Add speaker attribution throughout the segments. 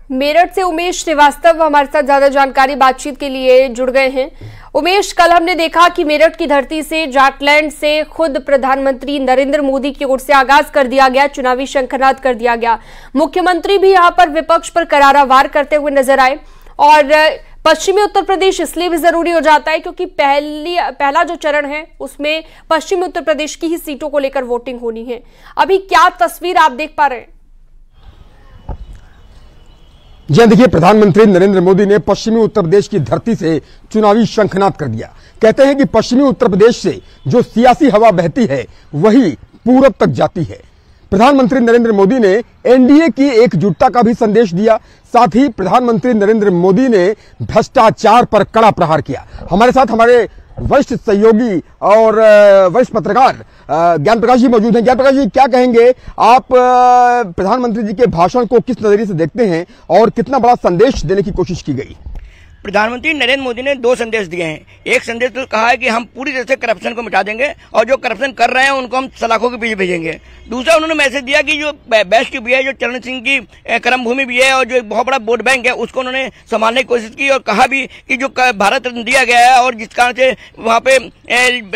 Speaker 1: मेरठ से उमेश श्रीवास्तव हमारे साथ ज्यादा जानकारी बातचीत के लिए जुड़ गए हैं। उमेश, कल हमने देखा कि मेरठ की धरती से जाटलैंड से खुद प्रधानमंत्री नरेंद्र मोदी की ओर से आगाज कर दिया गया, चुनावी शंखनाद कर दिया गया। मुख्यमंत्री भी यहां पर विपक्ष पर करारा वार करते हुए नजर आए और पश्चिमी उत्तर प्रदेश इसलिए भी जरूरी हो जाता है क्योंकि पहला जो चरण है उसमें पश्चिमी उत्तर प्रदेश की ही सीटों को लेकर वोटिंग होनी है। अभी क्या तस्वीर आप देख पा रहे हैं?
Speaker 2: जी देखिए, प्रधानमंत्री नरेंद्र मोदी ने पश्चिमी उत्तर प्रदेश की धरती से चुनावी शंखनाद कर दिया। कहते हैं कि पश्चिमी उत्तर प्रदेश से जो सियासी हवा बहती है वही पूरब तक जाती है। प्रधानमंत्री नरेंद्र मोदी ने एनडीए की एकजुटता का भी संदेश दिया। साथ ही प्रधानमंत्री नरेंद्र मोदी ने भ्रष्टाचार पर कड़ा प्रहार किया। हमारे साथ हमारे वरिष्ठ सहयोगी और वरिष्ठ पत्रकार ज्ञान प्रकाश जी मौजूद हैं। ज्ञान प्रकाश जी, क्या कहेंगे आप प्रधानमंत्री जी के भाषण को किस नजरिए से देखते हैं और कितना बड़ा संदेश देने की कोशिश की गई?
Speaker 3: प्रधानमंत्री नरेंद्र मोदी ने दो संदेश दिए हैं। एक संदेश तो कहा है कि हम पूरी तरह से करप्शन को मिटा देंगे और जो करप्शन कर रहे हैं उनको हम सलाखों के पीछे भेजेंगे। दूसरा उन्होंने मैसेज दिया कि जो बेस्ट भी है, जो चरण सिंह की कर्म भूमि भी है और जो एक बहुत बड़ा वोट बैंक है उसको उन्होंने संभालने की कोशिश की और कहा भी कि जो भारत रत्न दिया गया है और जिस कारण से वहाँ पे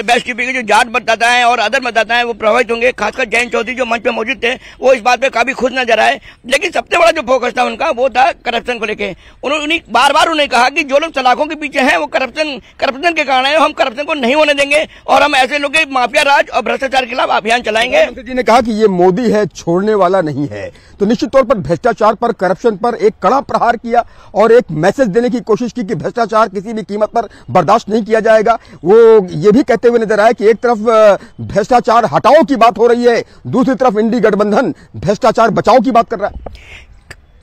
Speaker 3: बेस्ट यूपी के जो जाट मतदाता है और अदर मतदाता है वो प्रभावित होंगे। खासकर जयंत चौधरी जो मंच पे मौजूद थे वो इस बात पे काफी खुश नजर आए, लेकिन सबसे बड़ा जो फोकस था उनका वो था करप्शन को लेकर। उन्होंने बार बार उन्हें कहा कि जो लोग सलाखों के पीछे हैं वो करप्शन के कारण है, हम करप्शन को नहीं होने देंगे और हम ऐसे लोग के माफिया राज और भ्रष्टाचार के खिलाफ अभियान चलाएंगे।
Speaker 2: प्रधानमंत्री जी ने कहा कि ये मोदी है, छोड़ने वाला नहीं है। तो निश्चित तौर पर भ्रष्टाचार पर, करप्शन पर एक कड़ा प्रहार किया और एक मैसेज देने की कोशिश की कि भ्रष्टाचार किसी भी कीमत पर बर्दाश्त नहीं किया जाएगा। वो ये भी कहते हुए नजर आए कि एक तरफ भ्रष्टाचार हटाओ की बात हो रही है, दूसरी तरफ इंडी गठबंधन भ्रष्टाचार बचाओ की बात कर रहा है।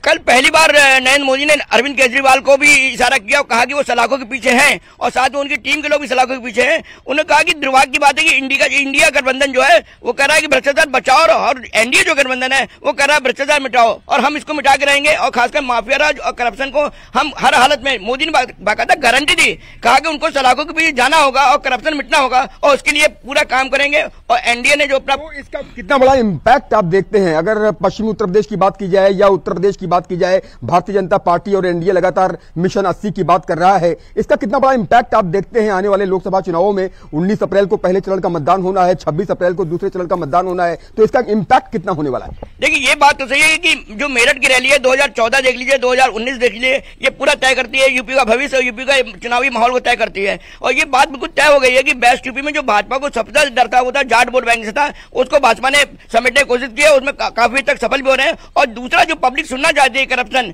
Speaker 3: कल पहली बार नरेंद्र मोदी ने अरविंद केजरीवाल को भी इशारा किया और कहा कि वो सलाखों के पीछे हैं और साथ में उनकी टीम के लोग भी सलाखों के पीछे हैं। उन्होंने कहा कि दुर्भाग्य की बात है कि इंडिया गठबंधन जो है वो कह रहा है कि भ्रष्टाचार बचाओ और एनडीए जो गठबंधन है वो कह रहा है भ्रष्टाचार मिटाओ और हम इसको मिटा के रहेंगे और खासकर माफिया राज और करप्शन को हम हर हालत में, मोदी ने बाकायदा गारंटी दी, कहा कि उनको सलाखों के पीछे जाना होगा और करप्शन मिटना होगा और उसके लिए पूरा काम करेंगे। और एनडीए ने जो अपना
Speaker 2: इसका कितना बड़ा इम्पैक्ट आप देखते हैं अगर पश्चिमी उत्तर प्रदेश की बात की जाए या उत्तर प्रदेश की बात की जाए? भारतीय जनता पार्टी और एनडीए लगातार मिशन 80 की बात कर रहा है, इसका कितना बड़ा इंपैक्ट आप देखते हैं आने वाले लोकसभा चुनावों में? 19 अप्रैल को पहले चरण का मतदान होना है, 26 अप्रैल को दूसरे चरण का मतदान होना है, तो इसका इंपैक्ट कितना होने वाला है?
Speaker 3: देखिए, ये बात तो सही है कि जो मेरठ की रैली है 2014 देख लीजिए, 2019 देख लीजिए, ये पूरा तय करती है यूपी का भविष्य और यूपी का चुनावी माहौल को तय करती है। और ये बात बिल्कुल तय हो गई है कि बेस्ट यूपी में जो भाजपा को सबसे डर था वो था जाट वोट बैंक से था, उसको भाजपा ने समेटने की कोशिश की है, उसमें काफी तक सफल भी हो रहे हैं। और दूसरा जो पब्लिक सुनना चाहती है करप्शन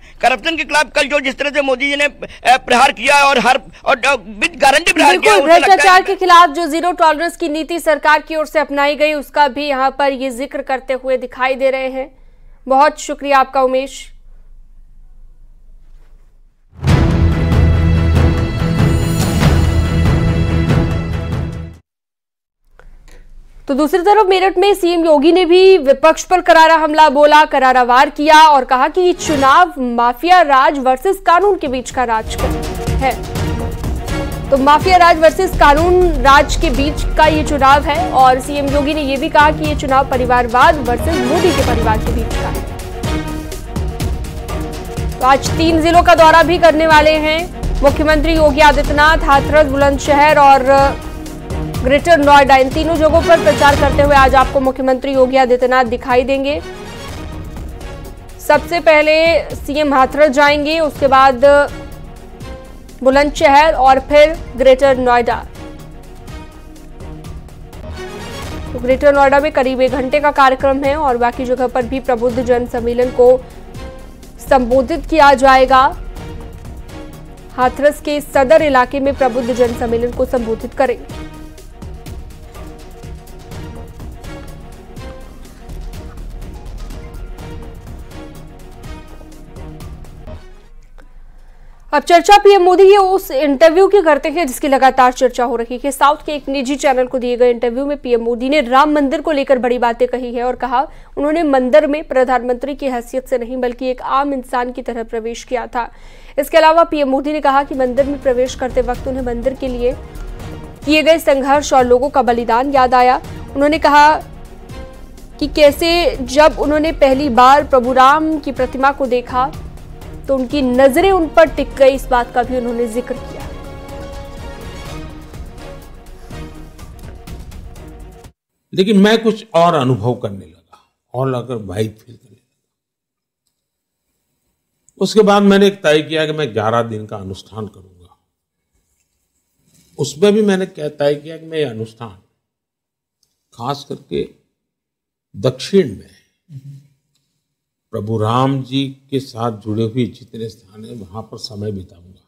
Speaker 3: के खिलाफ कल जो जिस तरह से मोदी जी ने प्रहार किया और विद गारंटी प्रहार किया,
Speaker 1: भ्रष्टाचार के खिलाफ जो जीरो टॉलरेंस की नीति सरकार की ओर से अपनाई गई उसका भी यहाँ पर ये जिक्र करते हुए दिखाई दे रहे हैं। बहुत शुक्रिया आपका उमेश। तो दूसरी तरफ मेरठ में सीएम योगी ने भी विपक्ष पर करारा हमला बोला, करारा वार किया और कहा कि चुनाव माफिया राज वर्सेस कानून के बीच का राज है। तो माफिया राज वर्सेस कानून राज के बीच का ये चुनाव है और सीएम योगी ने यह भी कहा कि ये चुनाव परिवारवाद वर्सेस मोदी के परिवार के बीच का है। तो आज 3 जिलों का दौरा भी करने वाले हैं मुख्यमंत्री योगी आदित्यनाथ। हाथरस, बुलंदशहर और ग्रेटर नोएडा, इन तीनों जगहों पर प्रचार करते हुए आज आपको मुख्यमंत्री योगी आदित्यनाथ दिखाई देंगे। सबसे पहले सीएम हाथरस जाएंगे, उसके बाद बुलंदशहर और फिर ग्रेटर नोएडा। तो ग्रेटर नोएडा में करीब 1 घंटे का कार्यक्रम है और बाकी जगह पर भी प्रबुद्ध जन सम्मेलन को संबोधित किया जाएगा। हाथरस के सदर इलाके में प्रबुद्ध जन सम्मेलन को संबोधित करेंगे। अब चर्चा पीएम मोदी के उस इंटरव्यू की करते हैं जिसकी लगातार चर्चा हो रही है। साउथ के एक निजी चैनल को दिए गए इंटरव्यू में पीएम मोदी ने राम मंदिर को लेकर बड़ी बातें कही है और कहा उन्होंने मंदिर में प्रधानमंत्री की हैसियत से नहीं बल्कि एक आम इंसान की तरह प्रवेश किया था। इसके अलावा पीएम मोदी ने कहा कि मंदिर में प्रवेश करते वक्त उन्हें मंदिर के लिए किए गए संघर्ष और लोगों का बलिदान याद आया। उन्होंने कहा कि कैसे जब उन्होंने पहली बार प्रभु राम की प्रतिमा को देखा तो उनकी नजरें उन पर टिक गई, इस बात का भी उन्होंने जिक्र किया।
Speaker 4: लेकिन मैं कुछ और अनुभव करने लगा और अगर वाइब फील करने लगा। उसके बाद मैंने एक तय किया कि मैं 11 दिन का अनुष्ठान करूंगा। उसमें भी मैंने तय किया कि मैं ये अनुष्ठान खास करके दक्षिण में प्रभु राम जी के साथ जुड़े हुए जितने स्थान हैं वहां पर समय बिताऊंगा।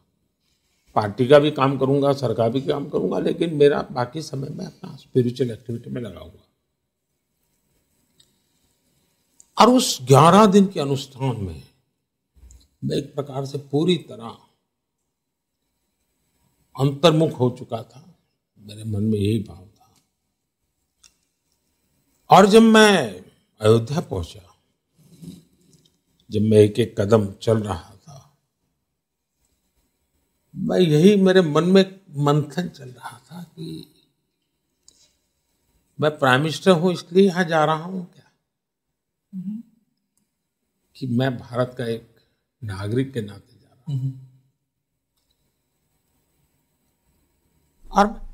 Speaker 4: पार्टी का भी काम करूंगा, सरकार भी काम करूंगा, लेकिन मेरा बाकी समय मैं अपना स्पिरिचुअल एक्टिविटी में लगाऊंगा। और उस 11 दिन के अनुष्ठान में मैं एक प्रकार से पूरी तरह अंतर्मुख हो चुका था। मेरे मन में यही भाव था। और जब मैं अयोध्या पहुंचा, जब मैं एक एक कदम चल रहा था, मैं यही मेरे मन में मंथन चल रहा था कि मैं प्राइम मिनिस्टर हूं इसलिए यहां जा रहा हूं क्या, कि मैं भारत का एक नागरिक के नाते जा रहा हूं। और